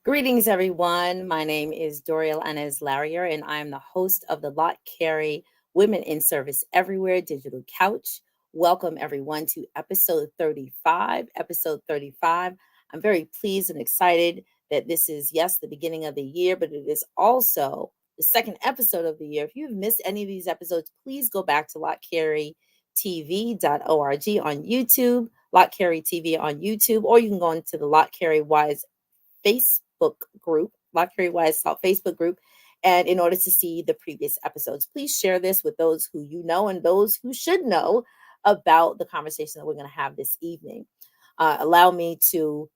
Greetings, everyone. My name is Doriel Anez Larrier, and I am the host of the Lott Carey Women in Service Everywhere Digital Couch. Welcome, everyone, to episode 35. Episode 35. I'm very pleased and excited that this is, yes, the beginning of the year, but it is also the second episode of the year. If you've missed any of these episodes, please go back to lottcareytv.org on YouTube, Lott Carey TV on YouTube, or you can go into the Lott Carey WISE Facebook group, Lott Carey WISE Facebook group, and in order to see the previous episodes. Please share this with those who you know and those who should know about the conversation that we're going to have this evening. Allow me to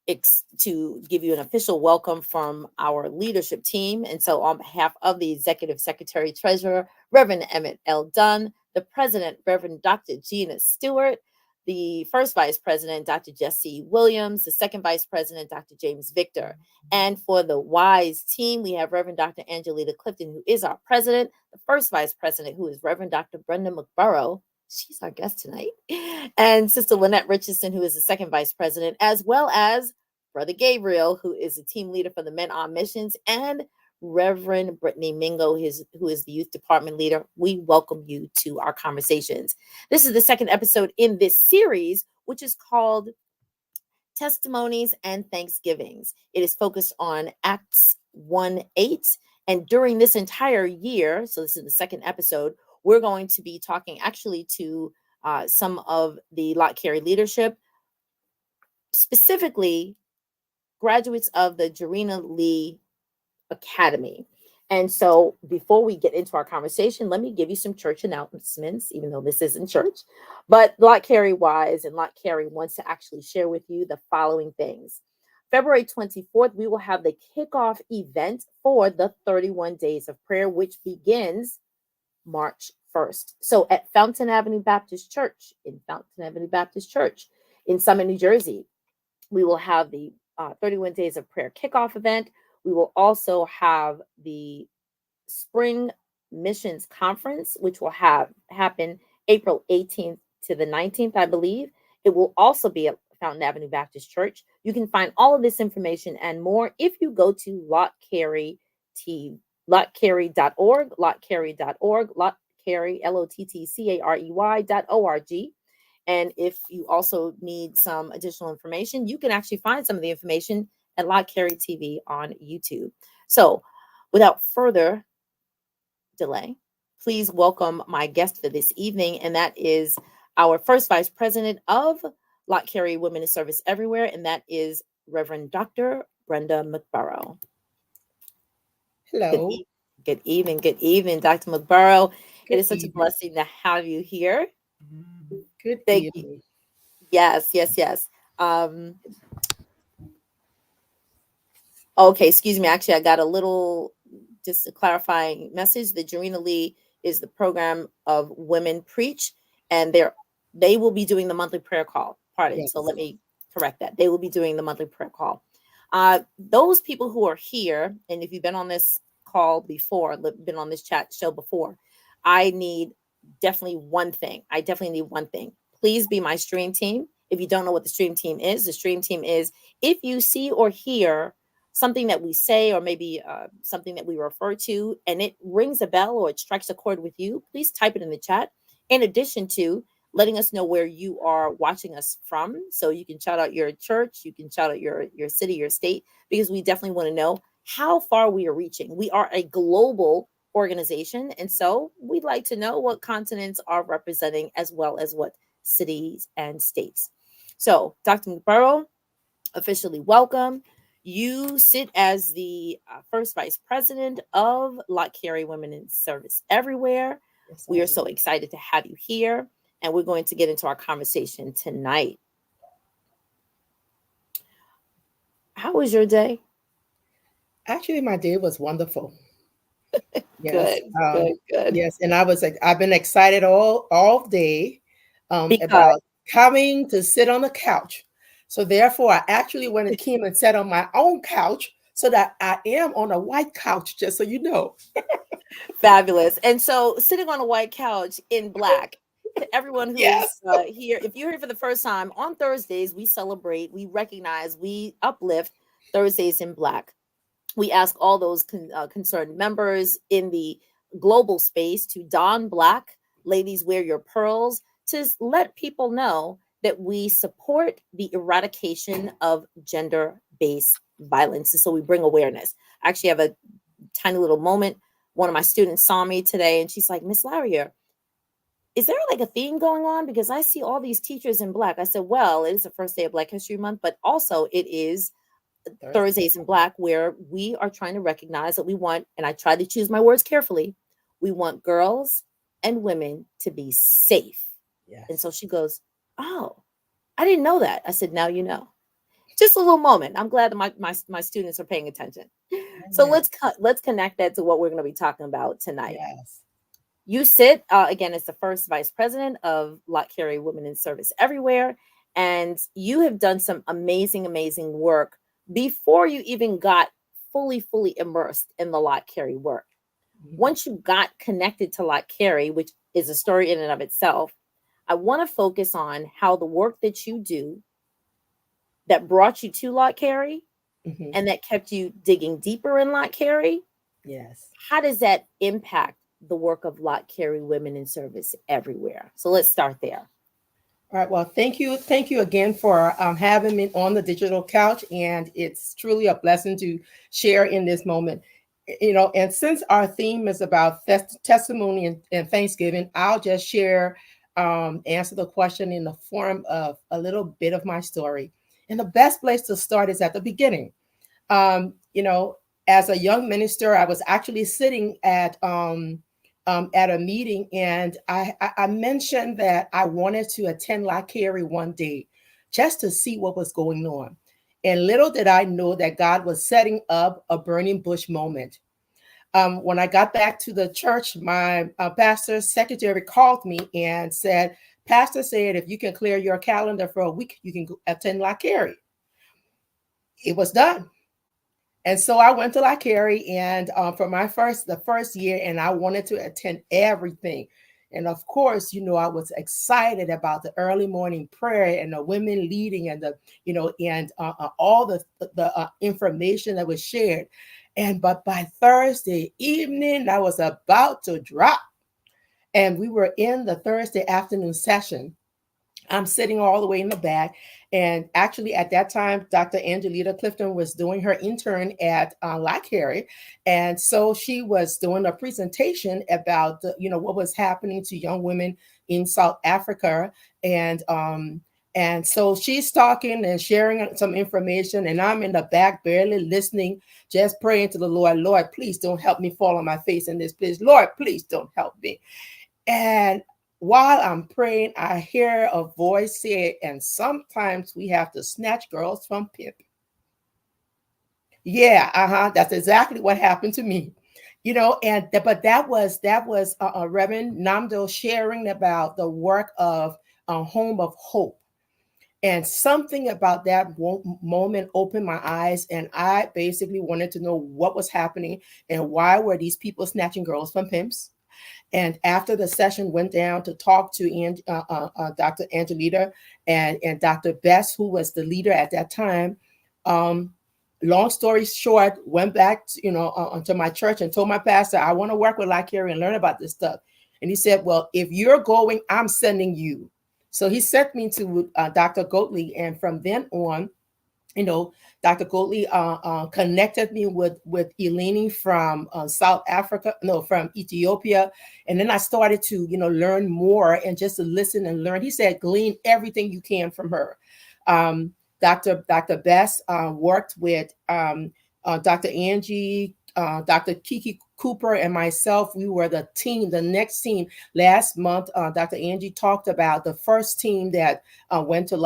give you an official welcome from our leadership team. And so on behalf of the Executive Secretary Treasurer, Reverend Emmett L. Dunn, the President, Reverend Dr. Gina Stewart, the First Vice President, Dr. Jesse Williams, the Second Vice President, Dr. James Victor. And for the WISE team, we have Reverend Dr. Angelita Clifton, who is our President, the First Vice President, who is Reverend Dr. Brenda McBorrough. She's our guest tonight. And Sister Lynette Richardson, who is the Second Vice President, as well as Brother Gabriel, who is the team leader for the Men on Missions, and Reverend Brittany Mingo, who is the Youth Department leader. We welcome you to our conversations. This is the second episode in this series, which is called Testimonies and Thanksgivings. It is focused on Acts 1:8. And during this entire year, so this is the second episode, we're going to be talking actually to some of the Lott Carey leadership, specifically graduates of the Jarena Lee Academy. And so before we get into our conversation, let me give you some church announcements, even though this isn't church. But Lott Carey WISE and Lott Carey wants to actually share with you the following things. February 24th, we will have the kickoff event for the 31 Days of Prayer, which begins March 1st. So at Fountain Avenue Baptist Church, in Summit, New Jersey, we will have the 31 Days of Prayer kickoff event. We will also have the Spring Missions Conference, which will happen April 18th to the 19th, I believe. It will also be at Fountain Avenue Baptist Church. You can find all of this information and more if you go to lottcarey.org, Lott Carey, LOTTCAREY.org. And if you also need some additional information, you can actually find some of the information at Lott Carey TV on YouTube. So without further delay, please welcome my guest for this evening. And that is our First Vice President of Lott Carey Women in Service Everywhere. And that is Reverend Dr. Brenda McBorrough. Hello. Good evening, Dr. McBorrough. It is such a blessing to have you here. Good Thank evening. you. Yes. Okay, excuse me. Actually, I got a little, just a clarifying message. The Jarena Lee is the program of Women Preach, and they will be doing the monthly prayer call. Pardon. Yes. So let me correct that. They will be doing the monthly prayer call. Those people who are here, and if you've been on this call before, been on this chat show before, I definitely need one thing. Please be my stream team. If you don't know what the stream team is if you see or hear something that we say, or maybe something that we refer to, and it rings a bell or it strikes a chord with you, please type it in the chat. In addition to letting us know where you are watching us from. So you can shout out your church, you can shout out your city, your state, because we definitely want to know how far we are reaching. We are a global organization, and so we'd like to know what continents are representing, as well as what cities and states. So Dr. McBorrough, officially welcome. You sit as the First Vice President of Lott Carey Women in Service Everywhere. Yes, we are so excited to have you here, and we're going to get into our conversation tonight. How was your day? Actually, my day was wonderful. Yes, good. Yes, and I've been excited all day about coming to sit on the couch. So therefore, I actually went and came and sat on my own couch, so that I am on a white couch, just so you know. Fabulous. And so sitting on a white couch in black, to everyone who is here, if you're here for the first time, on Thursdays, we celebrate, we recognize, we uplift Thursdays in Black. We ask all those concerned members in the global space to don black. Ladies, wear your pearls, to let people know that we support the eradication of gender-based violence. And so we bring awareness. I actually have a tiny little moment. One of my students saw me today and she's like, Miss Larrier, is there like a theme going on? Because I see all these teachers in Black. I said, well, it is the first day of Black History Month, but also it is Thursdays in Black, where we are trying to recognize that we want, and I try to choose my words carefully, we want girls and women to be safe. Yes. And so she goes, oh, I didn't know that. I said, now you know. Just a little moment. I'm glad that my students are paying attention. So let's connect that to what we're going to be talking about tonight. Yes. You sit, again, as the first vice president of Lott Carey Women in Service Everywhere, and you have done some amazing, amazing work before you even got fully immersed in the Lott Carey work. Mm-hmm. Once you got connected to Lott Carey, which is a story in and of itself, I want to focus on how the work that you do that brought you to Lott Carey, mm-hmm. and that kept you digging deeper in Lott Carey. Yes. How does that impact the work of Lott Carey Women in Service Everywhere? So let's start there. All right. Well, thank you again for having me on the digital couch, and it's truly a blessing to share in this moment. You know, and since our theme is about testimony and Thanksgiving, I'll just share, answer the question in the form of a little bit of my story. And the best place to start is at the beginning. You know, as a young minister, I was actually sitting at a meeting, and I mentioned that I wanted to attend Lott Carey one day just to see what was going on. And little did I know that God was setting up a burning bush moment. When I got back to the church, my pastor's secretary called me and said, Pastor said, if you can clear your calendar for a week, you can go attend Lott Carey. It was done. And so I went to Lott Carey, and for the first year, and I wanted to attend everything. And of course, you know, I was excited about the early morning prayer and the women leading, and the, you know, and all the information that was shared. But by Thursday evening, I was about to drop, and we were in the Thursday afternoon session. I'm sitting all the way in the back. And actually at that time, Dr. Angelita Clifton was doing her intern at Lott Carey. And so she was doing a presentation about, what was happening to young women in South Africa. And so she's talking and sharing some information, and I'm in the back barely listening, just praying to the Lord, Lord, please don't help me fall on my face in this place. Lord, please don't help me. And while I'm praying, I hear a voice say, and sometimes we have to snatch girls from Pimps. Yeah, that's exactly what happened to me. You know, but that was Reverend Namdo sharing about the work of Home of Hope. And something about that moment opened my eyes, and I basically wanted to know what was happening and why were these people snatching girls from Pimps. And after the session went down to talk to Dr. Angelita and Dr. Bess, who was the leader at that time, long story short, went back to my church and told my pastor, I want to work with Lott Carey and learn about this stuff. And he said, well, if you're going, I'm sending you. So he sent me to Dr. Goatley. And from then on, Dr. Goatley connected me with Eleni from from Ethiopia. And then I started to, learn more and just to listen and learn. He said, glean everything you can from her. Dr. Bess worked with Dr. Angie, Dr. Kiki Cooper, and myself. We were the next team. Last month, Dr. Angie talked about the first team that went to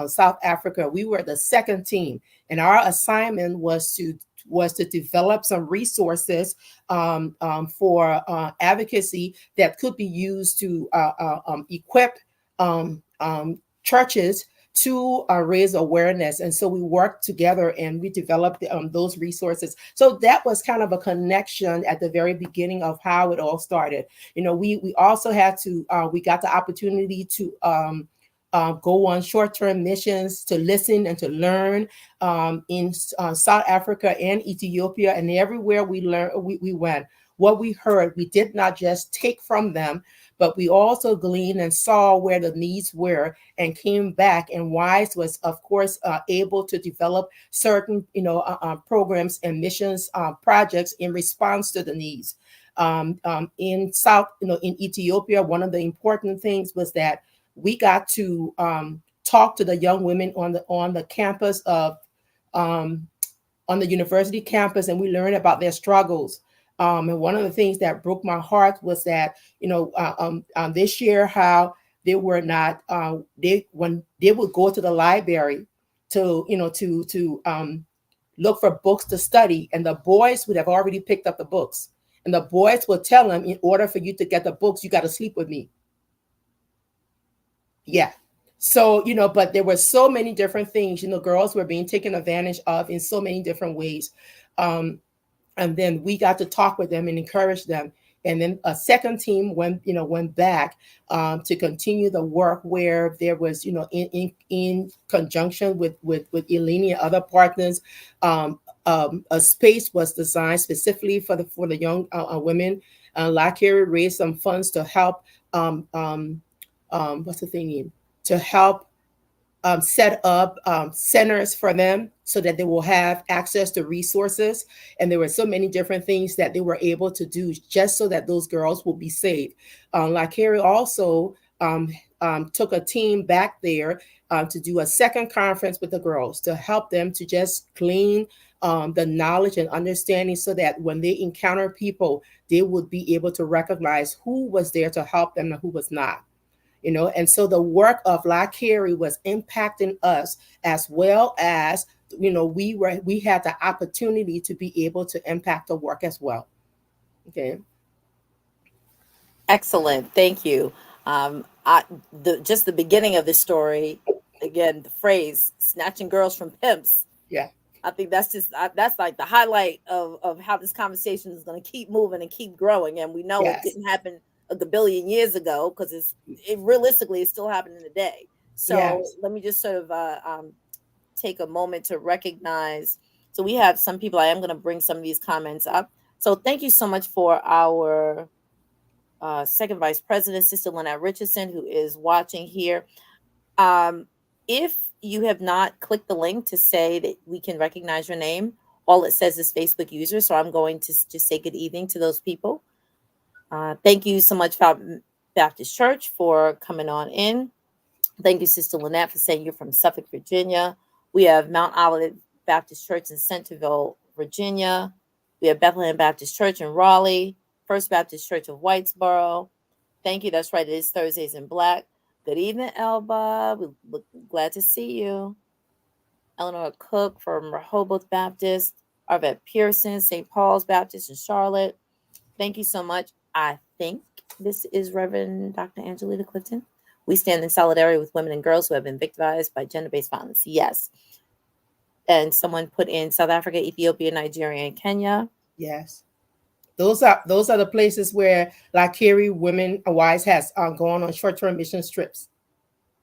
South Africa. We were the second team, and our assignment was to develop some resources for advocacy that could be used to equip churches to raise awareness. And so we worked together and we developed those resources. So that was kind of a connection at the very beginning of how it all started. We also had to, we got the opportunity to go on short-term missions to listen and to learn in South Africa and Ethiopia, and everywhere we went. What we heard, we did not just take from them, but we also gleaned and saw where the needs were and came back. And WISE was, of course, able to develop certain, programs and missions projects in response to the needs. In Ethiopia, one of the important things was that we got to talk to the young women on the campus of on the university campus, and we learned about their struggles. And one of the things that broke my heart was that they share how they were not when they would go to the library to look for books to study, and the boys would have already picked up the books, and the boys would tell them, in order for you to get the books, you got to sleep with me. Yeah. So, but there were so many different things, girls were being taken advantage of in so many different ways. And then we got to talk with them and encourage them. And then a second team went back to continue the work, where there was, in conjunction with Eleni and other partners, a space was designed specifically for the young women. Lott Carey raised some funds to help what's the thing to help set up centers for them so that they will have access to resources. And there were so many different things that they were able to do just so that those girls will be saved. Lott Carey also took a team back there to do a second conference with the girls to help them to just glean the knowledge and understanding, so that when they encounter people, they would be able to recognize who was there to help them and who was not. And so the work of Lott Carey was impacting us, as well as, we had the opportunity to be able to impact the work as well. Okay. Excellent. Thank you. Just the beginning of the story, again, the phrase "snatching girls from pimps." Yeah. I think that's like the highlight of how this conversation is going to keep moving and keep growing. And we know Yes. it didn't happen a billion years ago, because it realistically is still happening today. So Yes. let me just sort of take a moment to recognize. So we have some people. I am going to bring some of these comments up. So thank you so much for our second vice president, Sister Lynette Richardson, who is watching here. If you have not clicked the link to say that we can recognize your name, all it says is Facebook user. So I'm going to just say good evening to those people. Thank you so much, Baptist Church, for coming on in. Thank you, Sister Lynette, for saying you're from Suffolk, Virginia. We have Mount Olivet Baptist Church in Centerville, Virginia. We have Bethlehem Baptist Church in Raleigh, First Baptist Church of Whitesboro. Thank you. That's right. It is Thursdays in Black. Good evening, Elba. We're glad to see you. Eleanor Cook from Rehoboth Baptist. Arvette Pearson, St. Paul's Baptist in Charlotte. Thank you so much. I think this is Reverend Dr. Angelita Clifton. We stand in solidarity with women and girls who have been victimized by gender-based violence. Yes. And someone put in South Africa, Ethiopia, Nigeria, and Kenya. Yes. Those are the places where Lott Carey WISE has gone on short-term mission trips.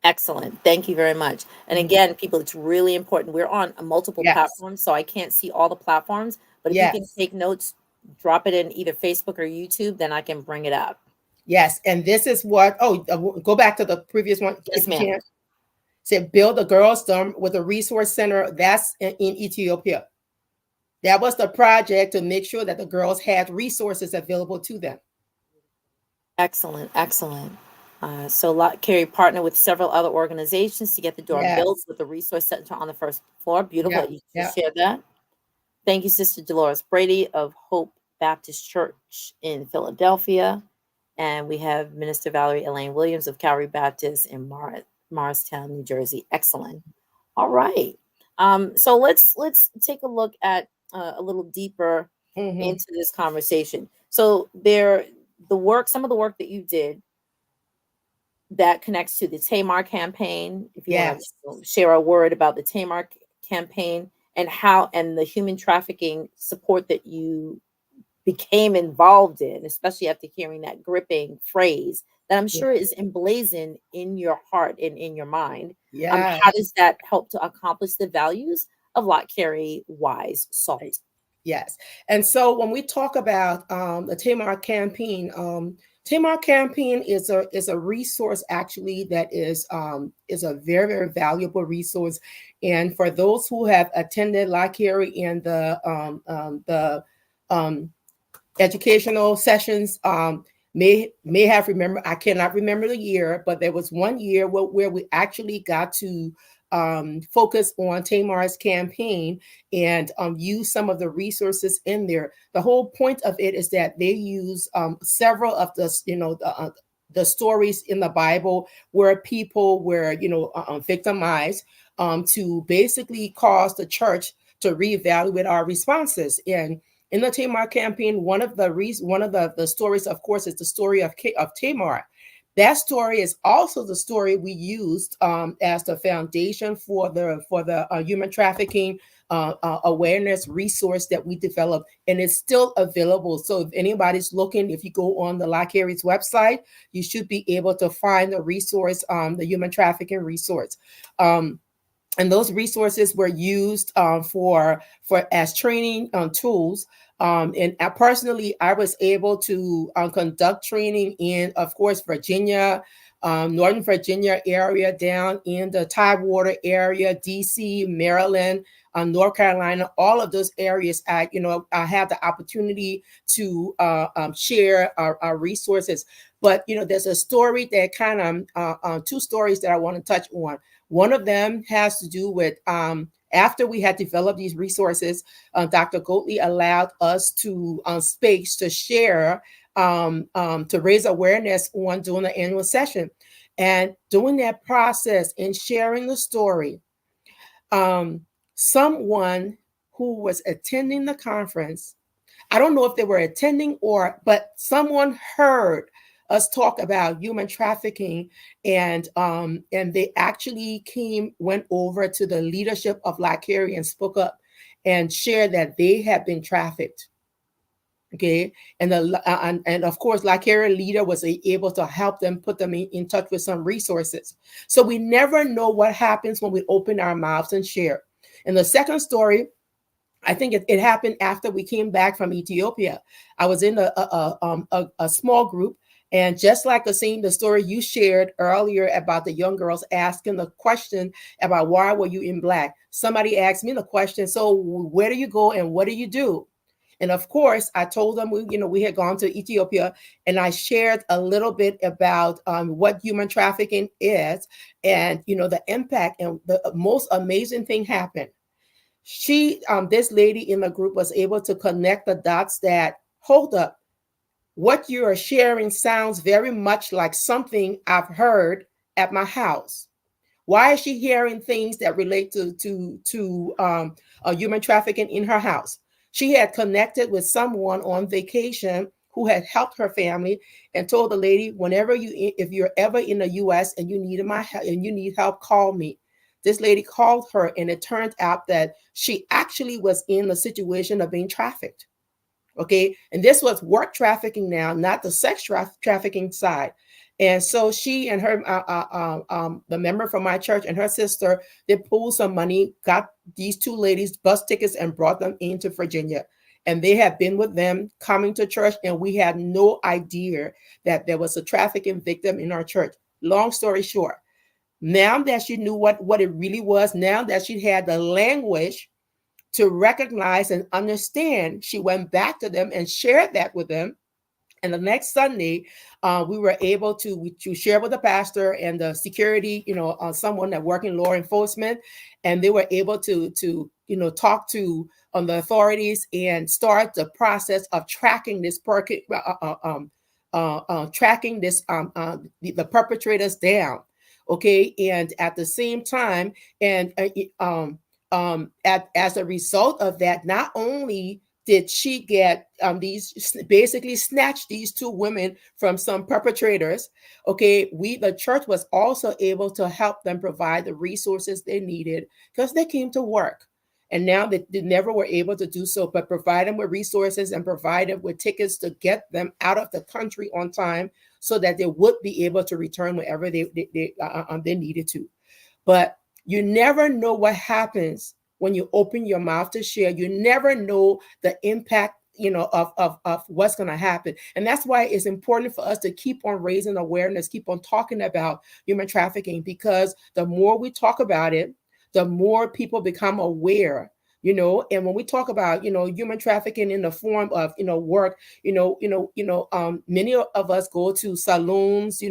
Excellent. Thank you very much. And again, people, it's really important. We're on multiple platforms, so I can't see all the platforms. But if you can take notes, drop it in either Facebook or YouTube, then I can bring it up. Yes. And this is what, go back to the previous one. Yes, ma'am. Said build a girls' dorm with a resource center. That's in Ethiopia. That was the project to make sure that the girls had resources available to them. Excellent. Excellent. So Lott Carey partnered with several other organizations to get the dorm built with the resource center on the first floor. Beautiful. You just shared that. Thank you, Sister Dolores Brady of Hope Baptist Church in Philadelphia. And we have Minister Valerie Elaine Williams of Calvary Baptist in Morristown, New Jersey. Excellent. All right. So let's take a look at a little deeper into this conversation. So some of the work that you did that connects to the Tamar campaign. If you want to share a word about the Tamar campaign and the human trafficking support that you became involved in, especially after hearing that gripping phrase that I'm sure is emblazoned in your heart and in your mind. Yeah. How does that help to accomplish the values of Lott Carey WISE SALT? Yes. And so when we talk about the Tamar campaign, Tamar campaign is a resource actually that is a very, very valuable resource. And for those who have attended Lott Carey and the educational sessions, may have remembered, I cannot remember the year, but there was one year where we actually got to focus on Tamar's campaign and use some of the resources in there. The whole point of it is that they use several of the stories in the Bible where people were victimized to basically cause the church to reevaluate our responses. And in the Tamar campaign, one of the stories, of course, is the story of Tamar. That story is also the story we used as the foundation for the human trafficking awareness resource that we developed, and it's still available. So if anybody's looking, if you go on the Lott Carey's website, you should be able to find the resource, the human trafficking resource. And those resources were used for as training tools. And personally, I was able to conduct training in, of course, Virginia, Northern Virginia area, down in the Tidewater area, DC, Maryland, North Carolina, all of those areas. I had the opportunity to share our resources. But there's a story that kind of two stories that I want to touch on. One of them has to do with after we had developed these resources, Dr. Goatley allowed us to space to share, to raise awareness on during the annual session. And during that process and sharing the story, someone who was attending the conference, I don't know if they were attending but someone heard us talk about human trafficking, and they actually went over to the leadership of Lott Carey and spoke up and shared that they had been trafficked. Okay, and of course, Lott Carey leader was able to help them, put them in touch with some resources. So we never know what happens when we open our mouths and share. And the second story, I think it happened after we came back from Ethiopia. I was in a small group, and just like the story you shared earlier about the young girls asking the question about why were you in black, somebody asked me the question, so where do you go and what do you do? And of course, I told them we had gone to Ethiopia, and I shared a little bit about what human trafficking is, and the impact. And the most amazing thing happened. This lady in the group was able to connect the dots that, hold up, what you are sharing sounds very much like something I've heard at my house. Why is she hearing things that relate to human trafficking in her house? She had connected with someone on vacation who had helped her family, and told the lady, if you're ever in the U.S. and you need help, call me. This lady called her, and it turned out that she actually was in the situation of being trafficked. Okay, and this was work trafficking now, not the sex trafficking side. And so she and her, the member from my church and her sister, they pulled some money, got these two ladies bus tickets, and brought them into Virginia. And they had been with them coming to church, and we had no idea that there was a trafficking victim in our church. Long story short, now that she knew what it really was, now that she had the language to recognize and understand, she went back to them and shared that with them. And the next Sunday, we were able to share with the pastor and the security, someone that worked in law enforcement, and they were able to talk to the authorities and start the process of tracking this the perpetrators down. Okay, and at the same time, and as a result of that, not only did she get basically snatch these two women from some perpetrators, okay, the church was also able to help them provide the resources they needed, because they came to work. And now that they never were able to do so, but provide them with resources and provide them with tickets to get them out of the country on time so that they would be able to return whenever they needed to. But you never know what happens when you open your mouth to share. You never know the impact, of what's going to happen. And that's why it's important for us to keep on raising awareness, keep on talking about human trafficking, because the more we talk about it, the more people become aware. And when we talk about, human trafficking in the form of, work, many of us go to salons,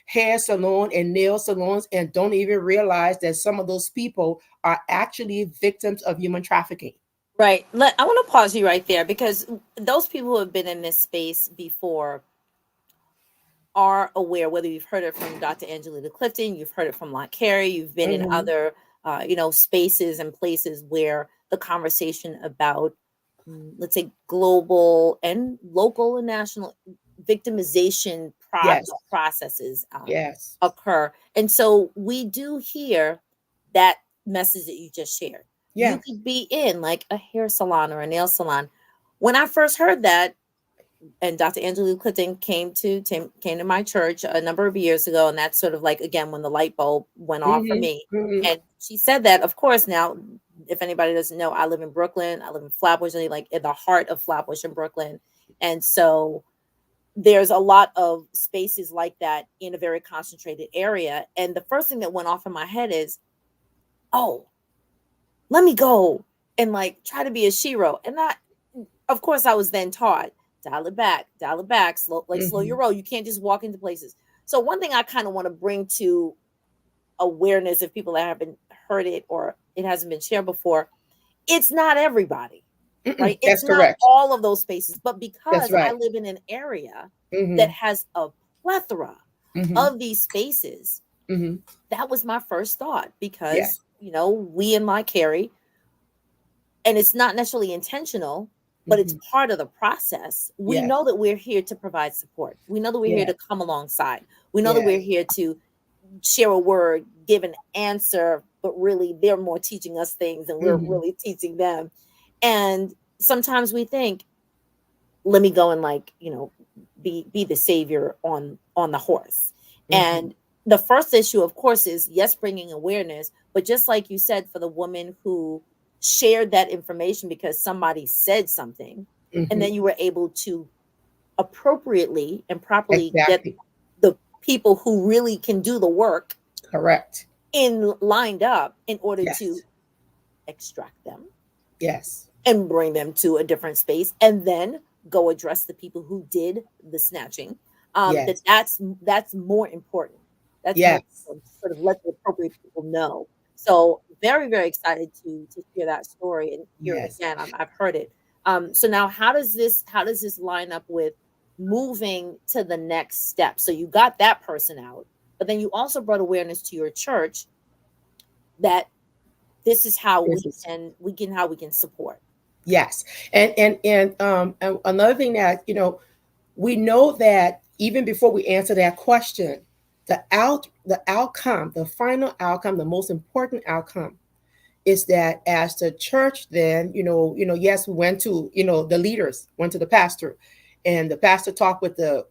hair salon and nail salons, and don't even realize that some of those people are actually victims of human trafficking. Right. I want to pause you right there, because those people who have been in this space before are aware, whether you've heard it from Dr. Angelina Clifton, you've heard it from Lott Carey, you've been in other, spaces and places where the conversation about, let's say, global and local and national victimization processes occur. And so we do hear that message that you just shared. Yeah. You could be in like a hair salon or a nail salon. When I first heard that, and Dr. Angelina Clifton came to my church a number of years ago, and that's sort of like, again, when the light bulb went off for me. And she said that, of course, now, if anybody doesn't know, I live in Brooklyn. I live in Flatbush, like in the heart of Flatbush in Brooklyn. And so there's a lot of spaces like that in a very concentrated area. And the first thing that went off in my head is, oh, let me go and like try to be a shero. And of course, I was then taught, dial it back, slow your roll. You can't just walk into places. So one thing I kind of want to bring to awareness, if people that haven't heard it or it hasn't been shared before, it's not everybody, right? It's not correct. All of those spaces, but because I live in an area that has a plethora of these spaces, that was my first thought, because we in Lott Carey, and it's not necessarily intentional, but it's part of the process. We know that we're here to provide support. We know that we're here to come alongside. We know that we're here to share a word, give an answer, but really they're more teaching us things and we're really teaching them. And sometimes we think, let me go and be the savior on the horse. And the first issue, of course, is bringing awareness, but just like you said, for the woman who shared that information because somebody said something, and then you were able to appropriately and properly get the people who really can do the work lined up in order to extract them and bring them to a different space, and then go address the people who did the snatching. That's more important. That's more important, sort of let the appropriate people know. So very, very excited to hear that story and hear it again. I've heard it. So now how does this line up with moving to the next step? So you got that person out, but then you also brought awareness to your church that this is how we can support. Yes. And another thing that, we know that even before we answer that question, the outcome, the final outcome, the most important outcome is that as the church then, we went to, the leaders, went to the pastor, and the pastor talked with the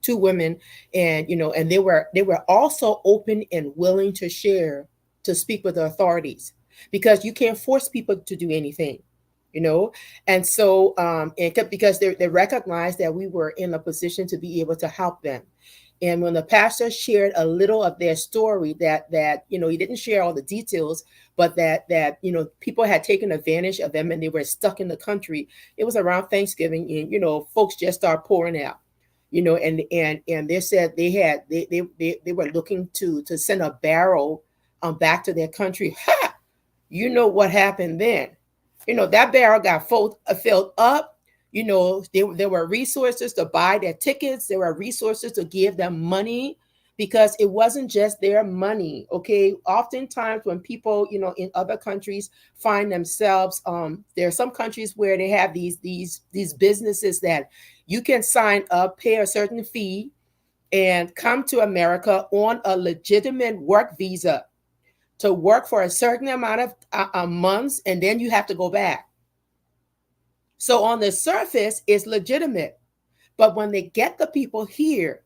two women, and they were also open and willing to share, to speak with the authorities, because you can't force people to do anything. And so because they recognized that we were in a position to be able to help them. And when the pastor shared a little of their story, that he didn't share all the details, but that people had taken advantage of them and they were stuck in the country. It was around Thanksgiving, and folks just started pouring out, and they said they were looking to send a barrel back to their country. What happened then? That barrel got filled up. There were resources to buy their tickets. There were resources to give them money, because it wasn't just their money. Okay. Oftentimes when people, in other countries find themselves, there are some countries where they have these businesses that you can sign up, pay a certain fee, and come to America on a legitimate work visa to work for a certain amount of months, and then you have to go back. So on the surface, it's legitimate. But when they get the people here,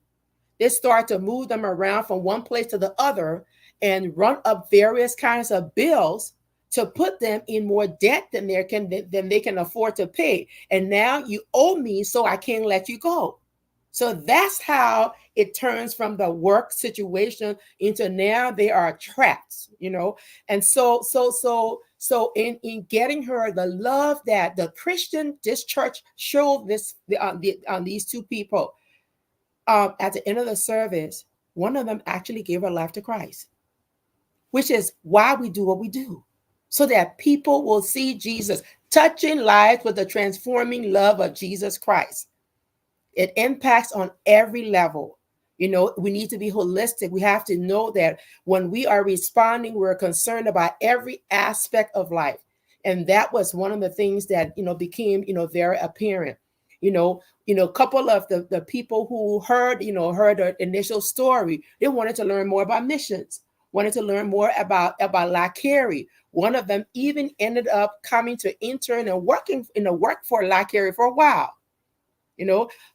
they start to move them around from one place to the other and run up various kinds of bills to put them in more debt than they can afford to pay. And now you owe me, so I can't let you go. So that's how it turns from the work situation into now they are trapped, you know. And so in getting her the love that this church showed on these two people, at the end of the service, one of them actually gave her life to Christ, which is why we do what we do, so that people will see Jesus, touching lives with the transforming love of Jesus Christ. It impacts on every level. You know, we need to be holistic. We have to know that when we are responding, we're concerned about every aspect of life. And that was one of the things that, became, very apparent. A couple of the people who heard the initial story, they wanted to learn more about missions, wanted to learn more about Lott Carey. One of them even ended up coming to intern and working in the work for Lott Carey for a while.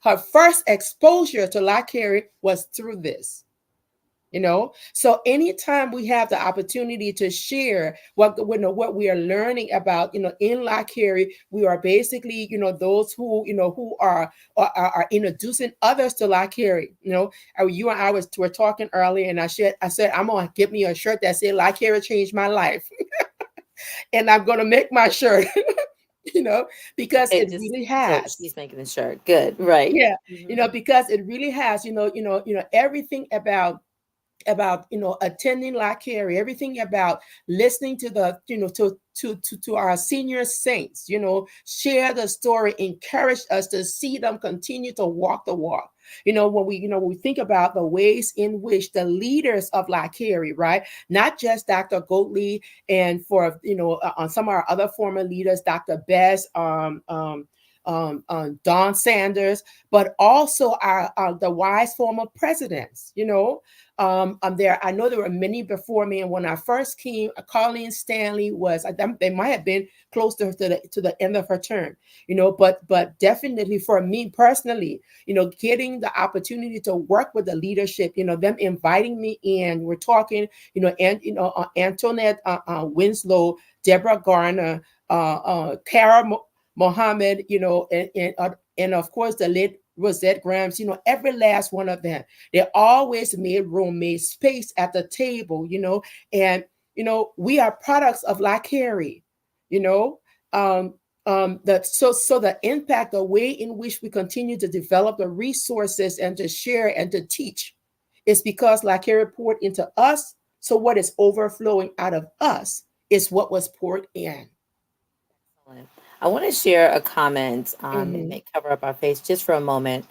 Her first exposure to Lott Carey was through this. So anytime we have the opportunity to share what we are learning about, in Lott Carey, we are basically, those who are introducing others to Lott Carey. You and I were talking earlier, and I said I'm gonna get me a shirt that said Lott Carey changed my life, and I'm gonna make my shirt. Because it really has. So she's making the shirt. Good, right? Yeah, because it really has. Everything about attending Lott Carey, everything about listening to the to our senior saints, share the story, encourage us to see them continue to walk the walk. When we think about the ways in which the leaders of Lott Carey, right, not just Dr. Goatley, and for on some of our other former leaders, Dr. Bess, Don Sanders, but also the wise former presidents. I know there were many before me, and when I first came, Colleen Stanley they might have been close to the end of her term, but definitely for me personally, getting the opportunity to work with the leadership, them inviting me in, we're talking, Antoinette Winslow, Deborah Garner, Kara Mohammed, and of course the late Rosette Grams, every last one of them. They always made room, made space at the table, and we are products of Lott Carey, the impact, the way in which we continue to develop the resources and to share and to teach is because Lott Carey poured into us. So what is overflowing out of us is what was poured in. I want to share a comment. It may cover up our face just for a moment.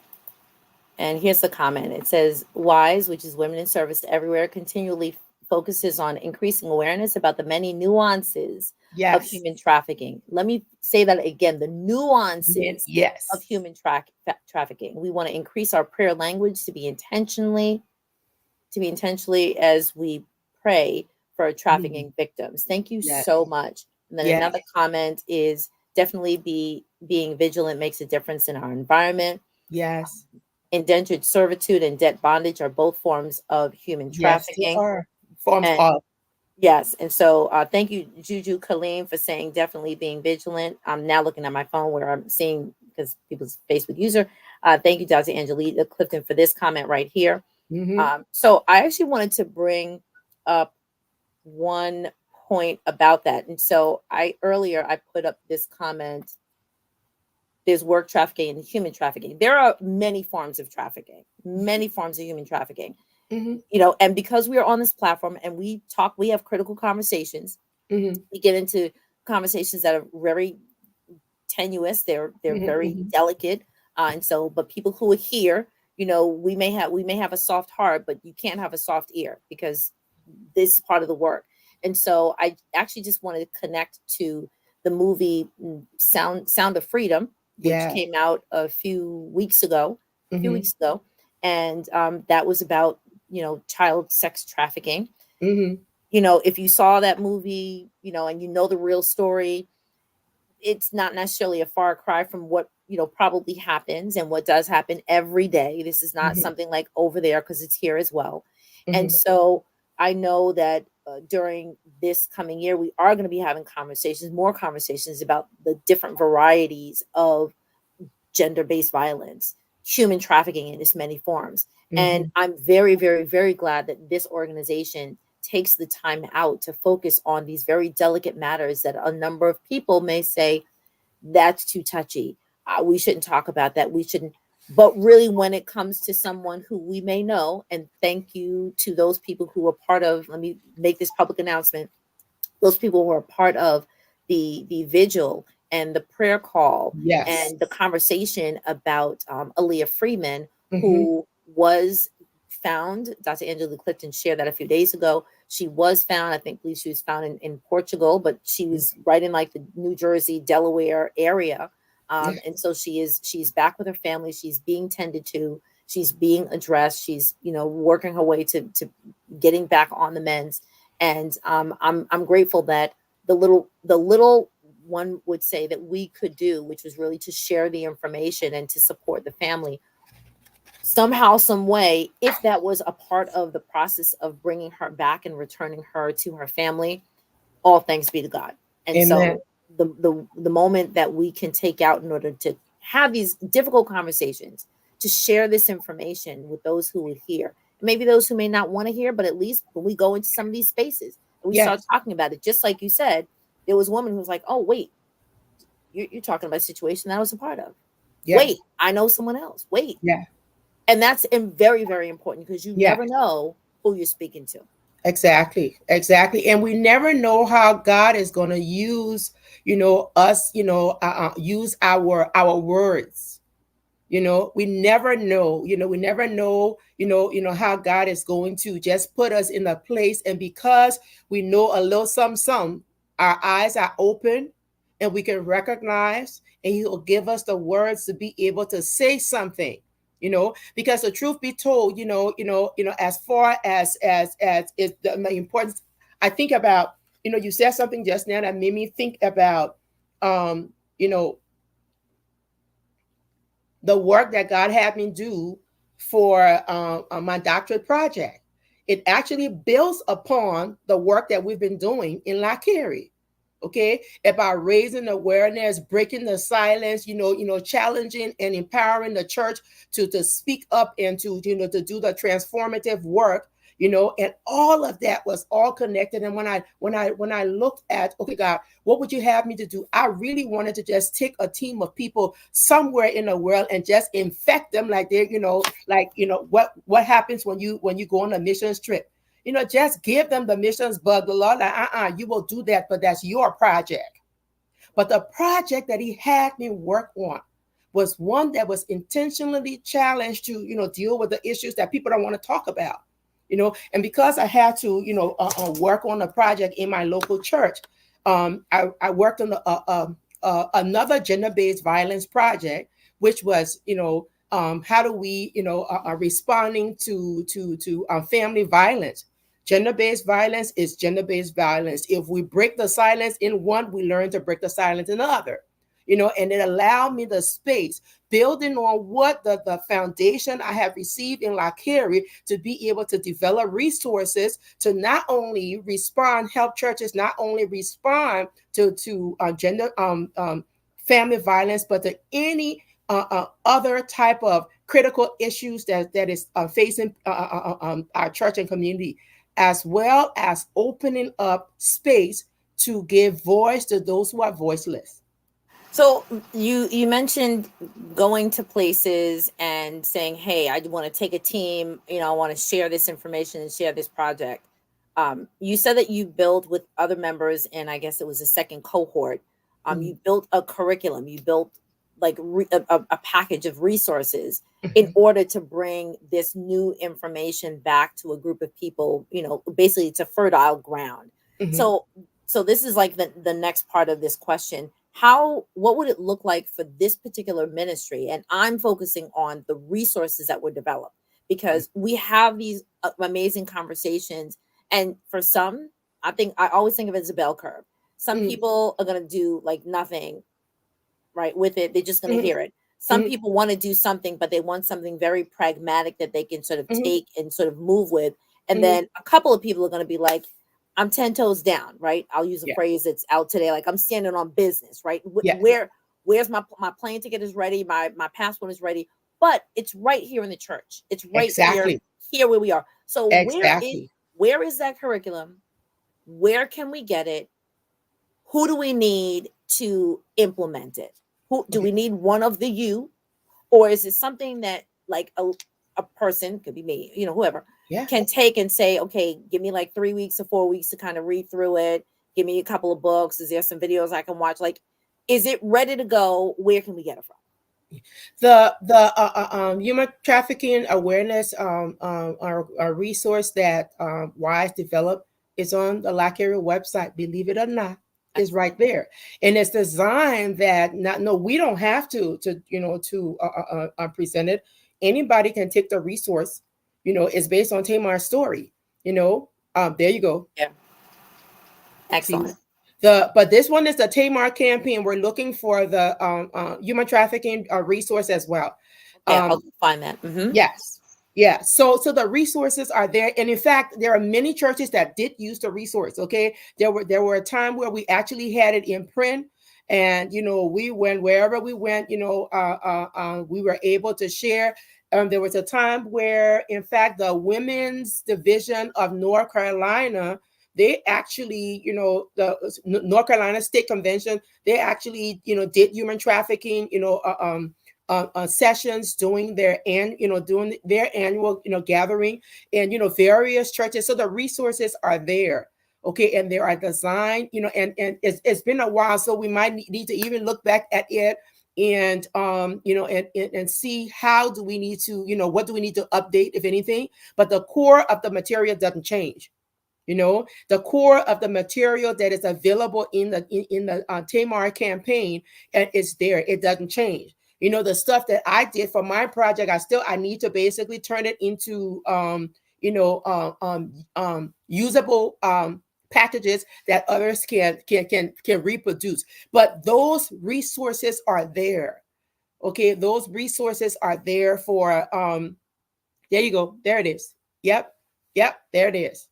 And here's the comment. It says, WISE, which is Women in Service Everywhere, continually focuses on increasing awareness about the many nuances of human trafficking. Let me say that again, the nuances of human trafficking. We want to increase our prayer language to be intentionally as we pray for trafficking victims. Thank you so much. And then another comment is definitely being vigilant makes a difference in our environment. Yes. Indentured servitude and debt bondage are both forms of human trafficking. Yes, they are forms of. Yes. And so thank you, Juju Kaleem, for saying definitely being vigilant. I'm now looking at my phone where I'm seeing, because people's Facebook user. Thank you, Dr. Angelita Clifton, for this comment right here. So I actually wanted to bring up one point about that. And so earlier I put up this comment. There's work trafficking and human trafficking. There are many forms of trafficking, many forms of human trafficking, and because we are on this platform and we have critical conversations, we get into conversations that are very tenuous. They're very delicate. And so, but people who are here, we may have a soft heart, but you can't have a soft ear, because this is part of the work. And so I actually just wanted to connect to the movie Sound of Freedom, which came out a few weeks ago, and that was about child sex trafficking. if you saw that movie, and the real story, it's not necessarily a far cry from what probably happens and what does happen every day. This is not something like over there, because it's here as well. And so I know that during this coming year, we are going to be having more conversations about the different varieties of gender-based violence, human trafficking in its many forms. And I'm very, very, very glad that this organization takes the time out to focus on these very delicate matters that a number of people may say, that's too touchy. We shouldn't talk about that. We shouldn't. But really, when it comes to someone who we may know, and thank you to those people who are part of, let me make this public announcement, those people who are part of the vigil and the prayer call, Yes. and the conversation about Aaliyah Freeman, who was found. Dr. Angela Clifton shared that a few days ago. She was found, I believe she was found in Portugal, but she was right in like the New Jersey, Delaware area. And so she's back with her family. She's being tended to. She's being addressed. She's, working her way to getting back on the mends. And I'm grateful that the little one would say that we could do, which was really to share the information and to support the family somehow, some way, if that was a part of the process of bringing her back and returning her to her family, all thanks be to God. And Amen. so the moment that we can take out in order to have these difficult conversations, to share this information with those who would hear, maybe those who may not want to hear, but at least when we go into some of these spaces and we start talking about it, just like you said, there was a woman who was like, oh, wait, you're talking about a situation that I was a part of. Wait, I know someone else. Wait. And that's very, very important, because you never know who you're speaking to. Exactly. And we never know how God is going to use, us, use our words. We never know, how God is going to just put us in a place. And because we know a little some, our eyes are open and we can recognize, and He will give us the words to be able to say something. Because the truth be told, as far as is the importance, I think about, you said something just now that made me think about, the work that God had me do for my doctorate project. It actually builds upon the work that we've been doing in Lott Carey. Okay, about raising awareness, breaking the silence, challenging and empowering the church to speak up and to to do the transformative work, and all of that was all connected. And when I looked at, okay, God, what would you have me to do? I really wanted to just take a team of people somewhere in the world and just infect them like they're, what happens when you go on a missions trip. Just give them the missions bug. The Lord, like, you will do that, but that's your project. But the project that He had me work on was one that was intentionally challenged to, deal with the issues that people don't want to talk about. And because I had to, work on a project in my local church, I worked on another gender-based violence project, which was, how do we, responding to family violence. Gender-based violence is gender-based violence. If we break the silence in one, we learn to break the silence in the other. And it allowed me the space, building on what the foundation I have received in Lott Carey, to be able to develop resources to not only help churches not only respond to gender family violence, but to any other type of critical issues that is facing our church and community, as well as opening up space to give voice to those who are voiceless. So you mentioned going to places and saying, hey, I want to take a team, I want to share this information and share this project. You said that you built with other members, and I guess it was a second cohort. You built a curriculum, you built like a package of resources in order to bring this new information back to a group of people, basically it's a fertile ground. So this is like the next part of this question. What would it look like for this particular ministry? And I'm focusing on the resources that were developed, because we have these amazing conversations, and for some, I think I always think of it as a bell curve. Some Mm-hmm. people are going to do like nothing, right, with it. They're just going to Mm-hmm. hear it. Some people want to do something, but they want something very pragmatic that they can sort of Mm-hmm. take and sort of move with. And Mm-hmm. then a couple of people are going to be like, I'm 10 toes down, right? I'll use a Yeah. phrase that's out today, like I'm standing on business, right? Yeah. Where's my plane ticket is ready, my passport is ready, but it's right here in the church. It's right Exactly. here where we are. So Exactly. where is that curriculum? Where can we get it? Who do we need to implement it? Who do Okay. we need? One of the you, or is it something that like a person, could be me, whoever, Yeah. can take and say, okay, give me like 3 weeks or 4 weeks to kind of read through it. Give me a couple of books. Is there some videos I can watch? Like, is it ready to go? Where can we get it from? The human trafficking awareness our resource that WISE developed is on the Lott Carey website. Believe it or not, is right there, and it's designed that not no we don't have to present it. Anybody can take the resource. It's based on Tamar's story. There you go. Yeah, See, excellent. but this one is the Tamar campaign. We're looking for the human trafficking resource as well. Yeah, I'll Um, find that. Mm-hmm. yes, yeah. So the resources are there, and in fact, there are many churches that did use the resource. Okay, there were a time where we actually had it in print, and we went wherever we went. We were able to share. There was a time where, in fact, the women's division of North Carolina, they actually, the North Carolina State Convention, they actually, did human trafficking, sessions doing doing their annual, gathering, and various churches. So the resources are there. Okay, and they are designed, and it's been a while, so we might need to even look back at it and and see how do we need to, what do we need to update, if anything. But the core of the material doesn't change. The core of the material that is available in the Tamar campaign, and it's there. It doesn't change. The stuff that I did for my project, I need to basically turn it into usable packages that others can reproduce. But those resources are there. Okay, those resources are there for there you go. There it is. Yep. There it is.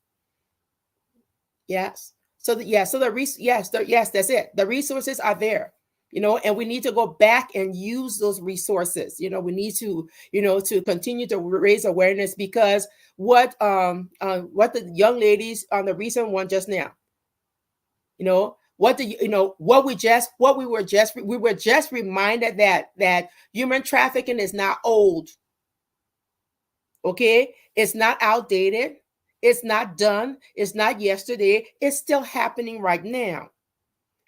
Yes. Yes, that's it. The resources are there, and we need to go back and use those resources. We need to, to continue to raise awareness, because what the young ladies on the recent one just now, we were just reminded that human trafficking is not old. Okay, it's not outdated. It's not done. It's not yesterday. It's still happening right now.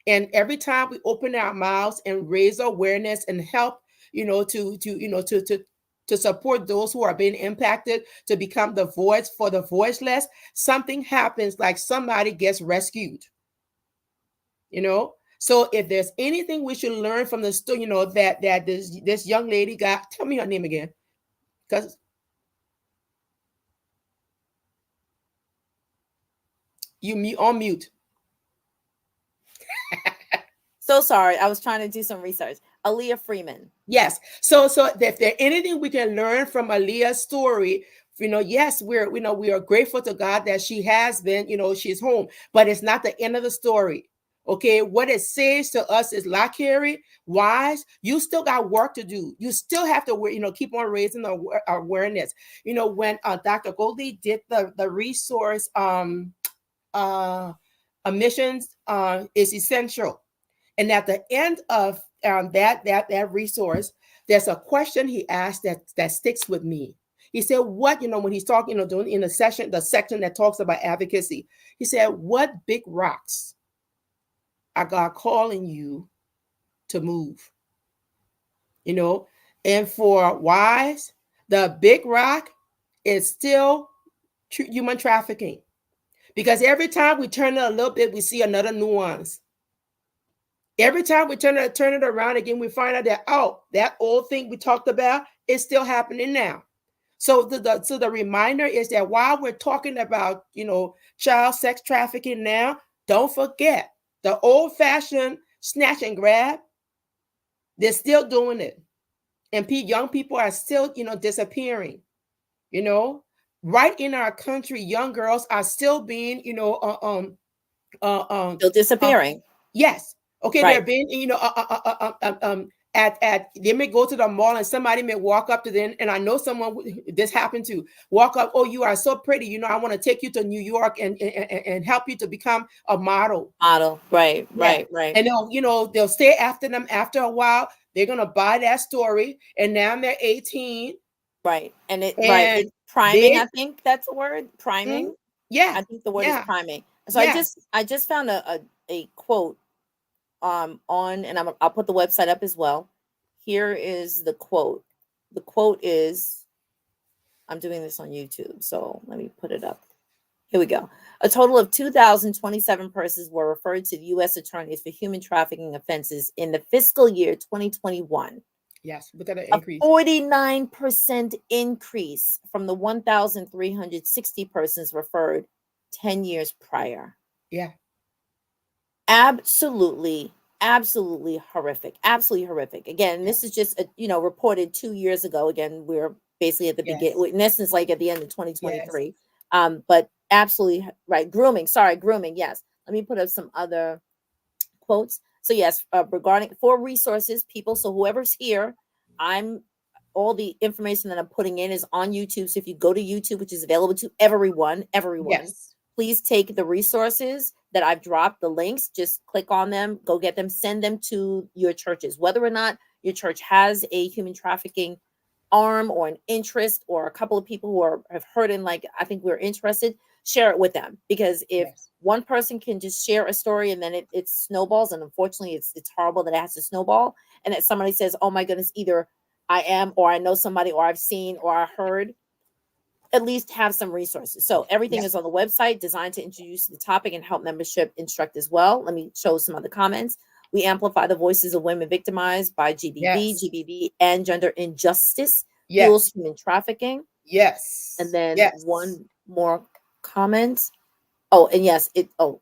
And every time we open our mouths and raise awareness and help, to support those who are being impacted, to become the voice for the voiceless, something happens, like somebody gets rescued. So if there's anything we should learn from the story, that this young lady got, tell me her name again, because you on mute. So sorry, I was trying to do some research. Aaliyah Freeman. Yes. So if there anything we can learn from Aaliyah's story, yes, we are grateful to God that she has been, she's home, but it's not the end of the story. Okay, what it says to us is, Lott Carey WISE, you still got work to do. You still have to, keep on raising the awareness. When Dr. Goldie did the resource, admissions is essential. And at the end of that resource, there's a question he asked that sticks with me. He said, "What when he's talking, doing in the section that talks about advocacy, he said, what big rocks are God calling you to move? And for WISE, the big rock is still human trafficking, because every time we turn it a little bit, we see another nuance." Every time we turn it around again, we find out that, that old thing we talked about is still happening now. So the reminder is that while we're talking about, child sex trafficking now, don't forget the old-fashioned snatch and grab. They're still doing it, and young people are still, disappearing. Right in our country, young girls are still being, Still disappearing. Yes. Okay. Right. They're being, they may go to the mall and somebody may walk up to them, and I know someone this happened to walk up. Oh, you are so pretty. I want to take you to New York and help you to become a model. Right. Yeah. Right. And they'll stay after them. After a while, they're gonna buy that story, and now they're 18. Right. And it's priming. I think that's a word. Priming. Yeah. I think the word is priming. So yes. I just found a quote on, and I'll put the website up as well. Here is the quote. The quote is, I'm doing this on YouTube, so let me put it up. Here we go. A total of 2,027 persons were referred to the U.S. attorneys for human trafficking offenses in the fiscal year 2021. Yes, look at the increase. A 49% increase from the 1,360 persons referred 10 years prior. Yeah. Absolutely horrific. Absolutely horrific. Again, this is just, reported 2 years ago. Again, we're basically at the beginning, in essence, like at the end of 2023. Yes. But absolutely right. Grooming. Yes. Let me put up some other quotes. So yes, regarding for resources, people. So whoever's here, all the information that I'm putting in is on YouTube. So if you go to YouTube, which is available to everyone, yes. Please take the resources that I've dropped, the links, just click on them, go get them, send them to your churches, whether or not your church has a human trafficking arm or an interest, or a couple of people who have heard and like, I think we're interested, share it with them. Because if one person can just share a story and then it snowballs, and unfortunately it's horrible that it has to snowball, and that somebody says, oh my goodness, either I am, or I know somebody, or I've seen, or I heard, at least have some resources. So everything is on the website, designed to introduce the topic and help membership instruct as well. Let me show some other comments. We amplify the voices of women victimized by GBV, and gender injustice, fuels human trafficking. Yes. And then one more comment. Oh, and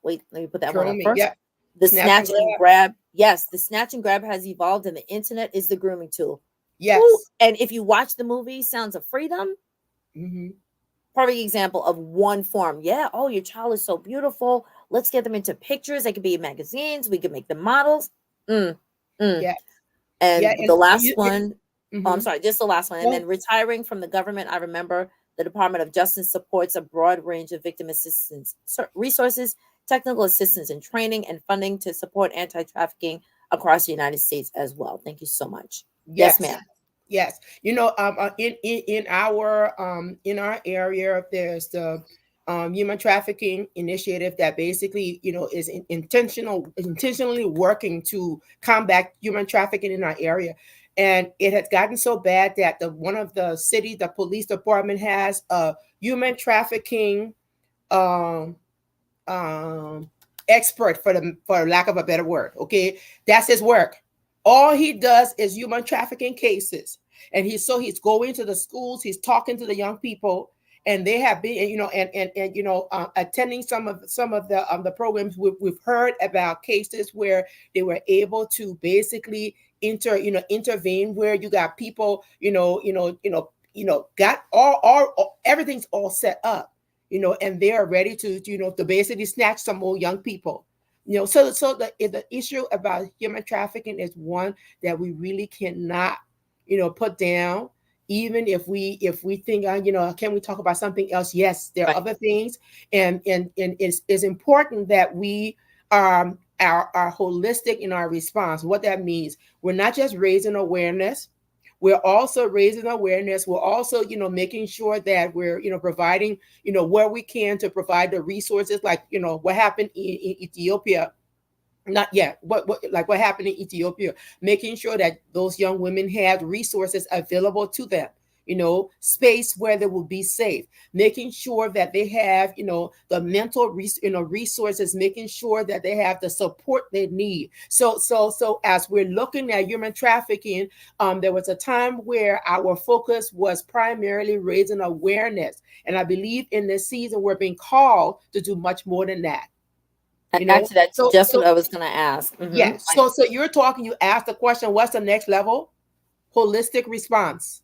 wait, let me put that one up first. Yeah. The snatch and grab. Yes, the snatch and grab has evolved, and the internet is the grooming tool. Yes. Ooh, and if you watch the movie Sounds of Freedom, perfect example of one form. Yeah. Oh, your child is so beautiful. Let's get them into pictures. They could be in magazines. We could make them models. Yeah. And the last one. Oh, I'm sorry, just the last one. And then retiring from the government. I remember the Department of Justice supports a broad range of victim assistance resources, technical assistance and training, and funding to support anti-trafficking across the United States as well. Thank you so much. Yes, ma'am. Yes, in our area, there's the human trafficking initiative that basically, is intentionally working to combat human trafficking in our area, and it has gotten so bad that one of the city, the police department has a human trafficking expert, for lack of a better word. Okay, that's his work. All he does is human trafficking cases, and he's going to the schools, he's talking to the young people, and they have been, attending some of the programs. We've heard about cases where they were able to basically intervene, where you got people, got all everything's all set up, and they are ready to basically snatch some more young people. So the issue about human trafficking is one that we really cannot, put down. Even if we think, can we talk about something else? Yes, there are other things, and it's important that we are holistic in our response. What that means, we're not just raising awareness. We're also raising awareness. We're also, making sure that we're, providing, where we can to provide the resources, like, what happened in Ethiopia. Not yet. What happened in Ethiopia, making sure that those young women had resources available to them. space where they will be safe, making sure that they have, the mental resources, making sure that they have the support they need. So as we're looking at human trafficking, there was a time where our focus was primarily raising awareness. And I believe in this season, we're being called to do much more than that. Actually, that's just what I was going to ask. Yes. So you're talking, you asked the question, what's the next level? Holistic response.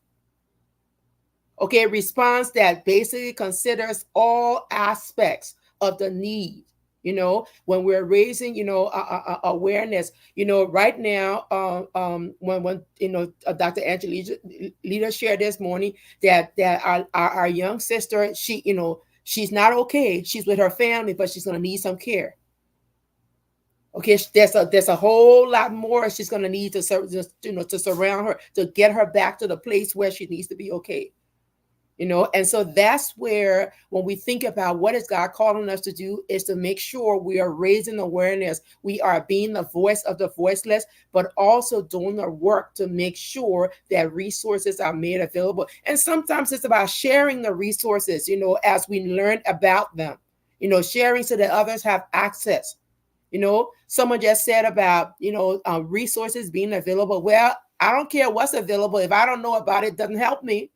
Okay, response that basically considers all aspects of the need. When we're raising, awareness, right now, when Dr. Angelita shared this morning that our young sister, she's not okay. She's with her family, but she's going to need some care. Okay, there's a whole lot more she's going to need to surround her, to get her back to the place where she needs to be okay. And so that's where, when we think about what is God calling us to do, is to make sure we are raising awareness. We are being the voice of the voiceless, but also doing the work to make sure that resources are made available. And sometimes it's about sharing the resources, as we learn about them, sharing so that others have access. Someone just said about, resources being available. Well, I don't care what's available. If I don't know about it, doesn't help me.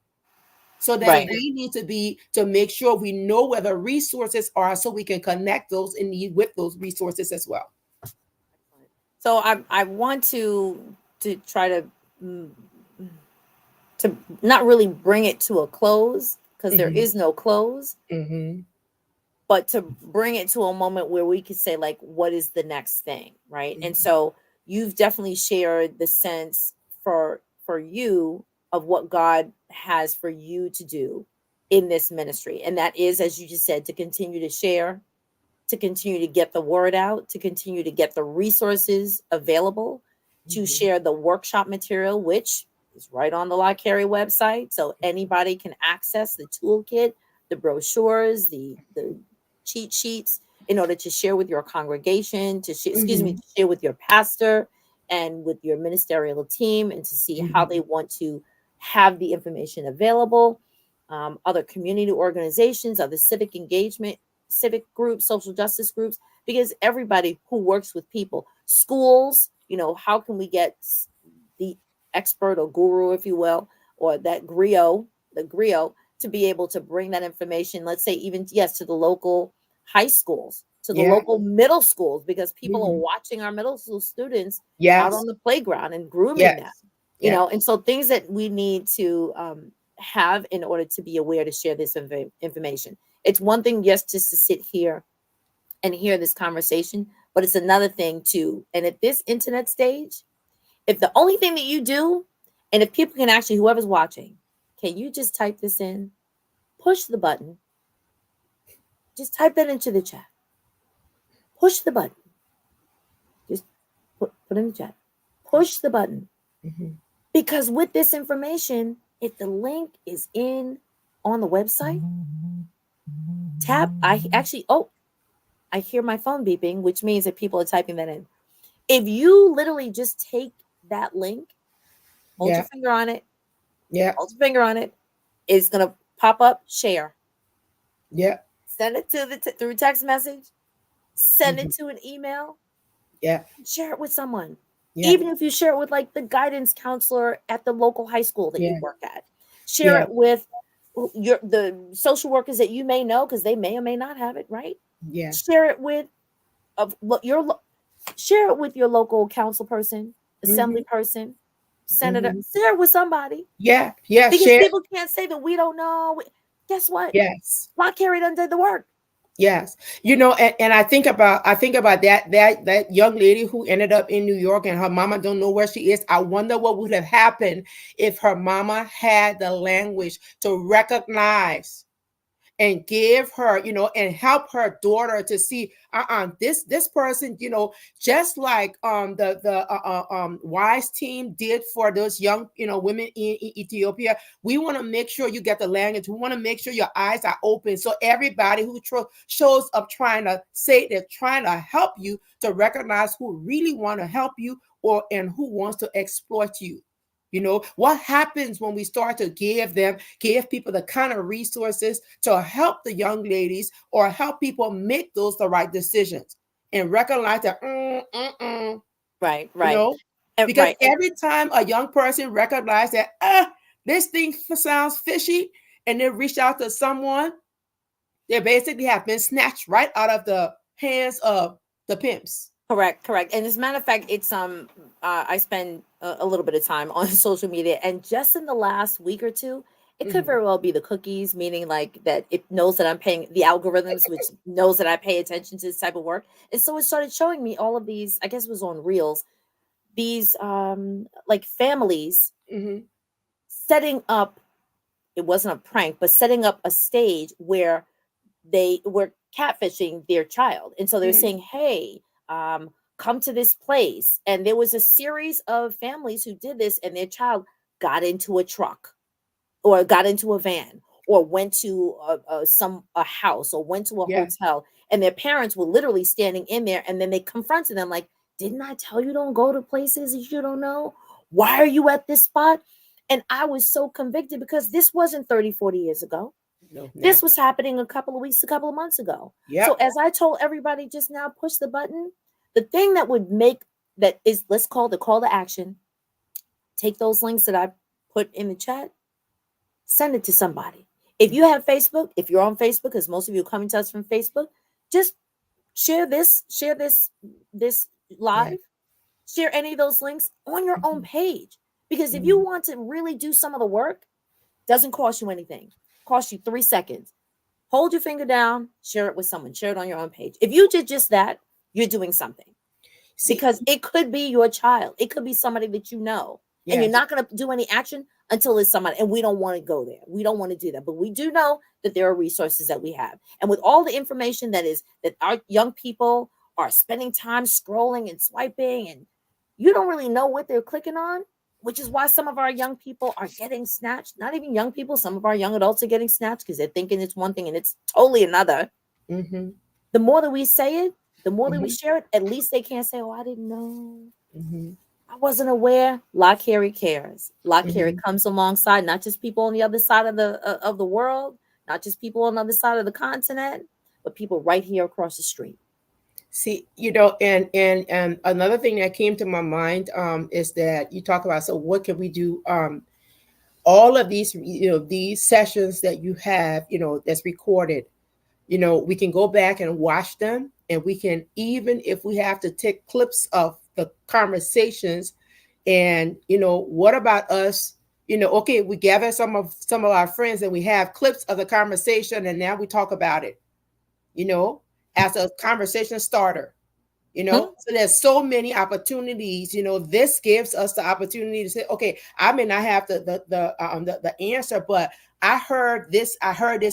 So then we need to make sure we know where the resources are, so we can connect those in need with those resources as well. So I want to try to not really bring it to a close, because there is no close, but to bring it to a moment where we could say, like, what is the next thing, right? And so you've definitely shared the sense for you of what God has for you to do in this ministry. And that is, as you just said, to continue to share, to continue to get the word out, to continue to get the resources available, to share the workshop material, which is right on the Lott Carey website. So anybody can access the toolkit, the brochures, the cheat sheets, in order to share with your congregation, to share with your pastor and with your ministerial team, and to see how they want to have the information available. Other community organizations, other civic engagement, civic groups, social justice groups, because everybody who works with people, schools, how can we get the expert or guru, if you will, or that griot, to be able to bring that information, let's say even, to the local high schools, to the local middle schools, because people are watching our middle school students out on the playground and grooming them. And so things that we need to have in order to be aware to share this information. It's one thing, just to sit here and hear this conversation, but it's another thing too. And at this internet stage, if the only thing that you do, and if people can actually, whoever's watching, can you just type this in, push the button, just type that into the chat, push the button, just put in the chat, push the button. Because with this information, if the link is on the website, tap, I hear my phone beeping, which means that people are typing that in. If you literally just take that link, hold your finger on it, it's going to pop up, share. Send it to through text message, send it to an email, share it with someone. Even if you share it with, like, the guidance counselor at the local high school that you work at, share it with the social workers that you may know, because they may or may not have it, right? Share it with share it with your local council person, assembly person, senator. Share it with somebody. Because people can't say that we don't know. Guess what? Lott Carey done did the work. And I think about that young lady who ended up in New York, and her mama don't know where she is. I wonder what would have happened if her mama had the language to recognize and give her, and help her daughter to see, this person, just like the WISE team did for those young, women in Ethiopia. We want to make sure you get the language. We want to make sure your eyes are open, so everybody who shows up trying to say they're trying to help you, to recognize who really want to help you, and who wants to exploit you. You know, what happens when we start to give people the kind of resources to help the young ladies or help people make the right decisions and recognize that, right, you know, because right. every time a young person recognizes that, this thing sounds fishy, and they reach out to someone, they basically have been snatched right out of the hands of the pimps. Correct. And as a matter of fact, it's I spend a little bit of time on social media, and just in the last week or two, it could very well be the cookies, meaning like that it knows that I'm paying the algorithms, which knows that I pay attention to this type of work, and so it started showing me all of these. I guess it was on Reels. These like families setting up. It wasn't a prank, but setting up a stage where they were catfishing their child, and so they're saying, "Hey, come to this place." And there was a series of families who did this, and their child got into a truck or got into a van or went to a house or went to a hotel, and their parents were literally standing in there, and then they confronted them like, "Didn't I tell you don't go to places that you don't know? Why are you at this spot?" And I was so convicted because this wasn't 30, 40 years ago. No, this was happening a couple of months ago. So as I told everybody just now, push the button. The thing that would make that is, let's call the call to action. Take those links that I put in the chat, send it to somebody. If you have Facebook, if you're on Facebook, because most of you are coming to us from Facebook, just share this live, share any of those links on your own page. Because if you want to really do some of the work, doesn't cost you anything. Cost you 3 seconds. Hold your finger down, share it with someone, share it on your own page. If you did just that, you're doing something. Because it could be your child. It could be somebody that you know. And you're not going to do any action until it's somebody. And we don't want to go there. We don't want to do that. But we do know that there are resources that we have. And with all the information that our young people are spending time scrolling and swiping, and you don't really know what they're clicking on, which is why some of our young people are getting snatched. Not even young people. Some of our young adults are getting snatched because they're thinking it's one thing and it's totally another. The more that we say it, the more that we share it, at least they can't say, "Oh, I didn't know. I wasn't aware." Lott Carey cares. Lott Carey comes alongside not just people on the other side of the world, not just people on the other side of the continent, but people right here across the street. See, you know, and another thing that came to my mind is that you talk about, so what can we do? All of these, you know, these sessions that you have, you know, that's recorded, you know, we can go back and watch them, and we can, even if we have to take clips of the conversations, and, you know, what about us? You know, okay, we gather some of our friends and we have clips of the conversation, and now we talk about it, you know, as a conversation starter, you know. So there's so many opportunities, you know. This gives us the opportunity to say, okay, I may not have the answer, but I heard this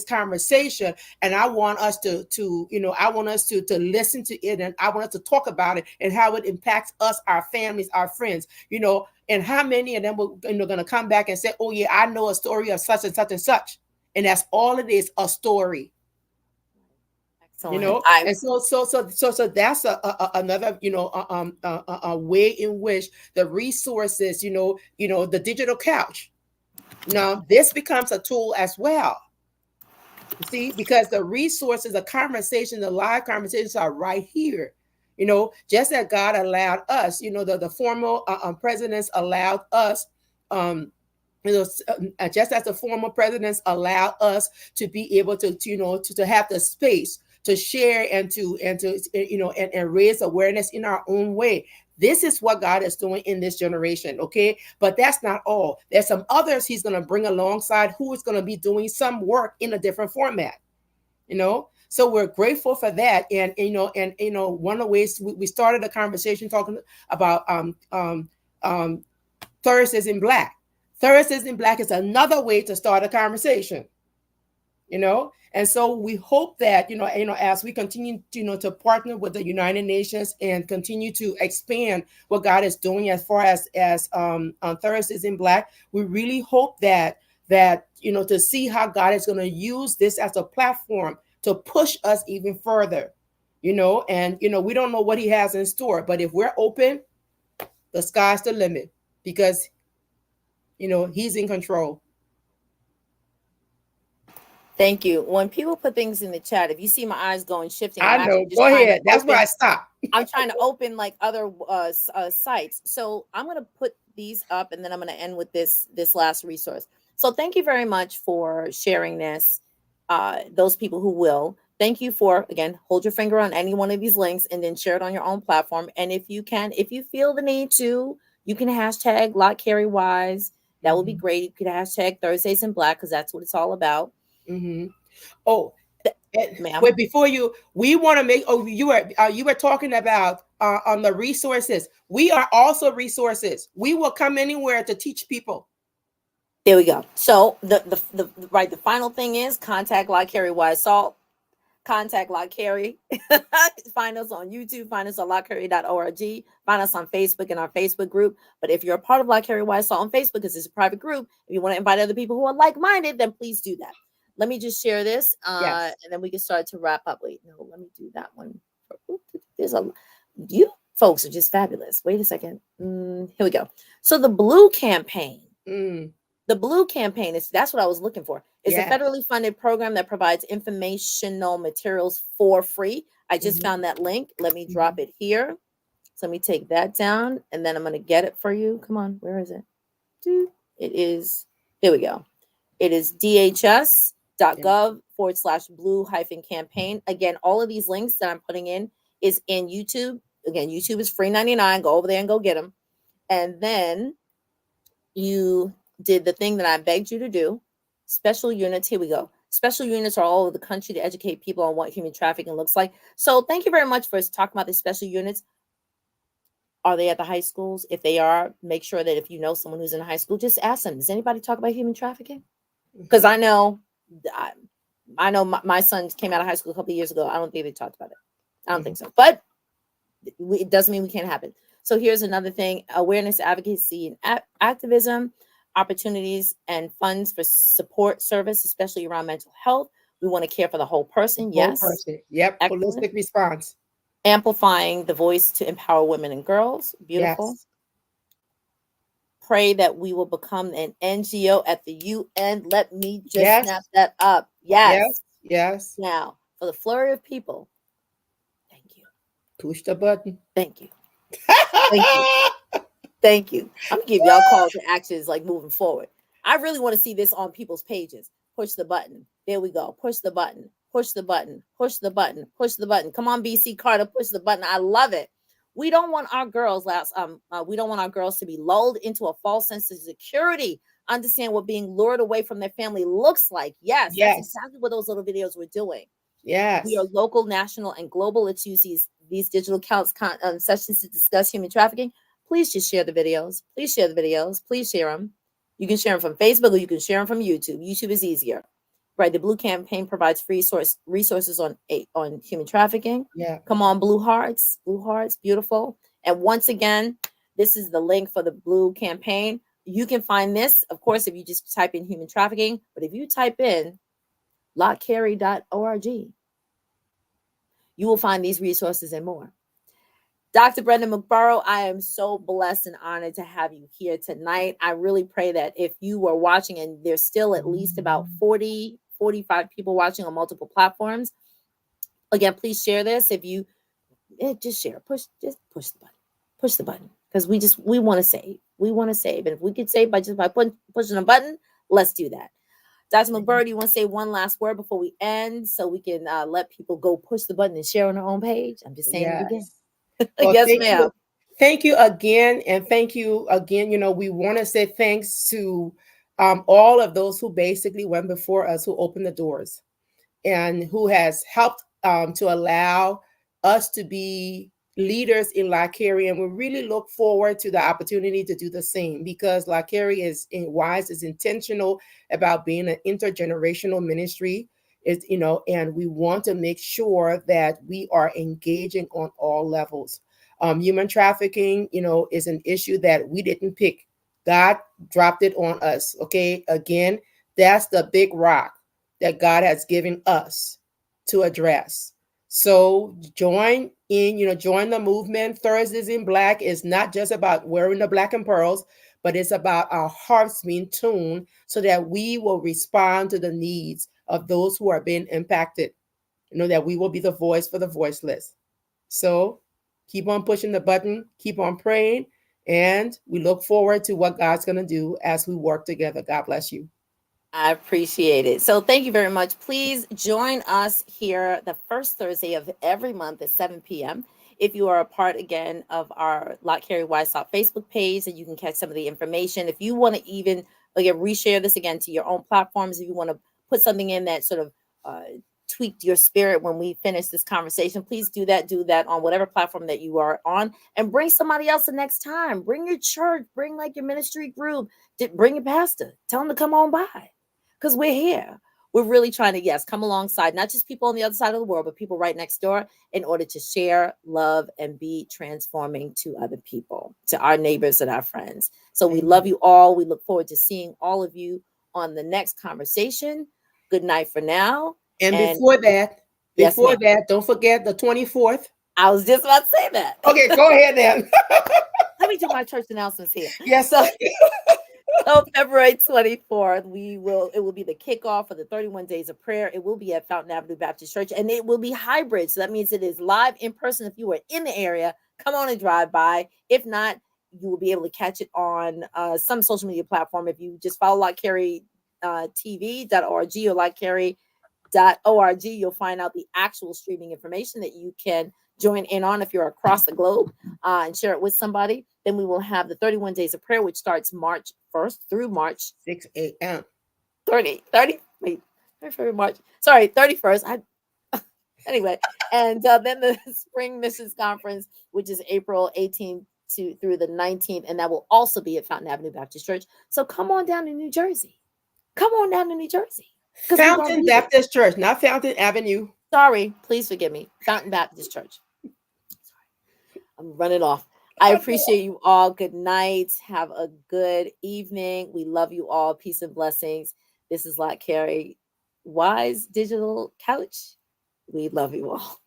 conversation, and I want us to you know, I want us to listen to it, and I want us to talk about it and how it impacts us, our families, our friends, you know. And how many of them will, you know, going to come back and say, "Oh yeah, I know a story of such and such and such," and that's all it is, a story. You know, and so that's another, you know, a way in which the resources, you know, the digital couch. Now this becomes a tool as well. You see, because the resources, the conversation, the live conversations are right here. You know, just as God allowed us, you know, the former presidents allowed us, you know, just as the former presidents allowed us to be able to you know, to have the space to share and to you know, and raise awareness in our own way. This is what God is doing in this generation, okay? But that's not all. There's some others he's going to bring alongside who is going to be doing some work in a different format, you know? So we're grateful for that. And, you know, one of the ways we started a conversation talking about Thursdays in Black. Thursdays in Black is another way to start a conversation, you know. And so we hope that, you know, as we continue, you know, to partner with the United Nations and continue to expand what God is doing as far as on Thursdays in Black, we really hope that you know, to see how God is going to use this as a platform to push us even further, you know. And, you know, we don't know what he has in store, but if we're open, the sky's the limit, because He's in control. Thank you. When people put things in the chat, if you see my eyes going shifting, I I'm actually know. just Go trying to ahead. That's why I open. stopped. I'm trying to open like other sites. So I'm going to put these up, and then I'm going to end with this last resource. So thank you very much for sharing this. Those people who will, thank you for, again, hold your finger on any one of these links and then share it on your own platform. And if you feel the need to, you can hashtag Lott Carey WISE. That would be great. You could hashtag Thursdays in Black, because that's what it's all about. Mm-hmm. Oh, ma'am. Wait, before we want to make. Oh, you were talking about on the resources. We are also resources. We will come anywhere to teach people. There we go. So the final thing is contact Lott Carey WISE Salt. Contact Lott Carey. Find us on YouTube. Find us on lottcarey.org. Find us on Facebook in our Facebook group. But if you're a part of Lott Carey WISE Salt on Facebook, because it's a private group, if you want to invite other people who are like-minded, then please do that. Let me just share this, Yes. and then we can start to wrap up. Wait, no, let me do that one. You folks are just fabulous. Wait a second. Here we go. So the Blue campaign. The Blue campaign that's what I was looking for. It's a federally funded program that provides informational materials for free. I just found that link. Let me drop it here. So let me take that down, and then I'm going to get it for you. Come on, where is it? It is, here we go. It is dhs.gov/blue-campaign. Again, all of these links that I'm putting in is in YouTube. Again, YouTube is free 99. Go over there and go get them. And then you did the thing that I begged you to do. Special units. Here we go. Special units are all over the country to educate people on what human trafficking looks like. So thank you very much for talking about the special units. Are they at the high schools? If they are, make sure that if you know someone who's in high school, just ask them, does anybody talk about human trafficking? Because I know my son came out of high school a couple of years ago. I don't think they talked about it. I don't think so. But it doesn't mean we can't happen. So here's another thing: awareness, advocacy, and activism, opportunities and funds for support service, especially around mental health. We want to care for the whole person. Yes. Person. Yep. Excellent. Holistic response. Amplifying the voice to empower women and girls. Beautiful. Yes. Pray that we will become an NGO at the UN. Let me just snap that up. Yes. Yes. Now, for the flurry of people, thank you. Push the button. Thank you. Thank you. Thank you. I'm going to give y'all call to actions like moving forward. I really want to see this on people's pages. Push the button. There we go. Push the button. Push the button. Push the button. Push the button. Come on, BC Carter. Push the button. I love it. We don't want our girls to be lulled into a false sense of security. Understand what being lured away from their family looks like. Yes. That's exactly what those little videos were doing. Yes. We are local, national, and global. Let's use these digital sessions to discuss human trafficking. Please just share the videos. Please share the videos. Please share them. You can share them from Facebook, or you can share them from YouTube. YouTube is easier. Right, the Blue campaign provides free resources on human trafficking. Yeah, come on, Blue Hearts, beautiful. And once again, this is the link for the Blue campaign. You can find this, of course, if you just type in human trafficking. But if you type in lottcarey.org, you will find these resources and more. Dr. Brenda McBorrough, I am so blessed and honored to have you here tonight. I really pray that if you were watching, and there's still at least about 40, 45 people watching on multiple platforms. Again, please share this. If you just share, push the button, because we want to save. And if we could save by pushing a button, let's do that. Dr. McBorrough, do you want to say one last word before we end, so we can let people go push the button and share on their own page? I'm just saying it again. Well, yes, ma'am. Thank you again. And thank you again. We want to say thanks to all of those who basically went before us, who opened the doors and who has helped to allow us to be leaders in Lott Carey. And we really look forward to the opportunity to do the same, because Lott Carey is intentional about being an intergenerational ministry. And we want to make sure that we are engaging on all levels. Human trafficking, is an issue that we didn't pick. God dropped it on us. Okay. Again, that's the big rock that God has given us to address. So join the movement. Thursdays in Black is not just about wearing the black and pearls, but it's about our hearts being tuned so that we will respond to the needs of those who are being impacted. That we will be the voice for the voiceless. So keep on pushing the button, keep on praying, and we look forward to what God's going to do as we work together. God bless you. I appreciate it. So thank you very much. Please join us here the first Thursday of every month at 7 p.m. If you are a part, again, of our Lott Carey WISE Facebook page, and you can catch some of the information. If you want to even, again, reshare this again to your own platforms, if you want to put something in that sort of tweaked your spirit when we finish this conversation, please do that. Do that on whatever platform that you are on, and bring somebody else the next time. Bring your church, bring like your ministry group, bring your pastor. Tell them to come on by, because we're here. We're really trying to, yes, come alongside not just people on the other side of the world, but people right next door, in order to share, love, and be transforming to other people, to our neighbors and our friends. So we love you all. We look forward to seeing all of you on the next conversation. Good night for now. And before that, don't forget the 24th. I was just about to say that. Okay, go ahead then. Let me do my church announcements here. Yes. So February 24th, it will be the kickoff for the 31 days of prayer. It will be at Fountain Avenue Baptist Church, and it will be hybrid. So that means it is live in person. If you are in the area, come on and drive by. If not, you will be able to catch it on some social media platform. If you just follow Lott Carey TV.org or Lott Carey.org, you'll find out the actual streaming information that you can join in on if you're across the globe, and share it with somebody. Then we will have the 31 days of prayer, which starts March 1st through March 6 a.m. 31st. Anyway, and then the Spring Missions Conference, which is April 18th through the 19th, and that will also be at Fountain Avenue Baptist Church. So come on down to New Jersey. Come on down to New Jersey. Fountain Baptist Church, not Fountain Avenue. Sorry, please forgive me. Fountain Baptist Church. Sorry. I'm running off. I appreciate you all. Good night. Have a good evening. We love you all. Peace and blessings. This is Lott Carey WISE Digital Couch. We love you all.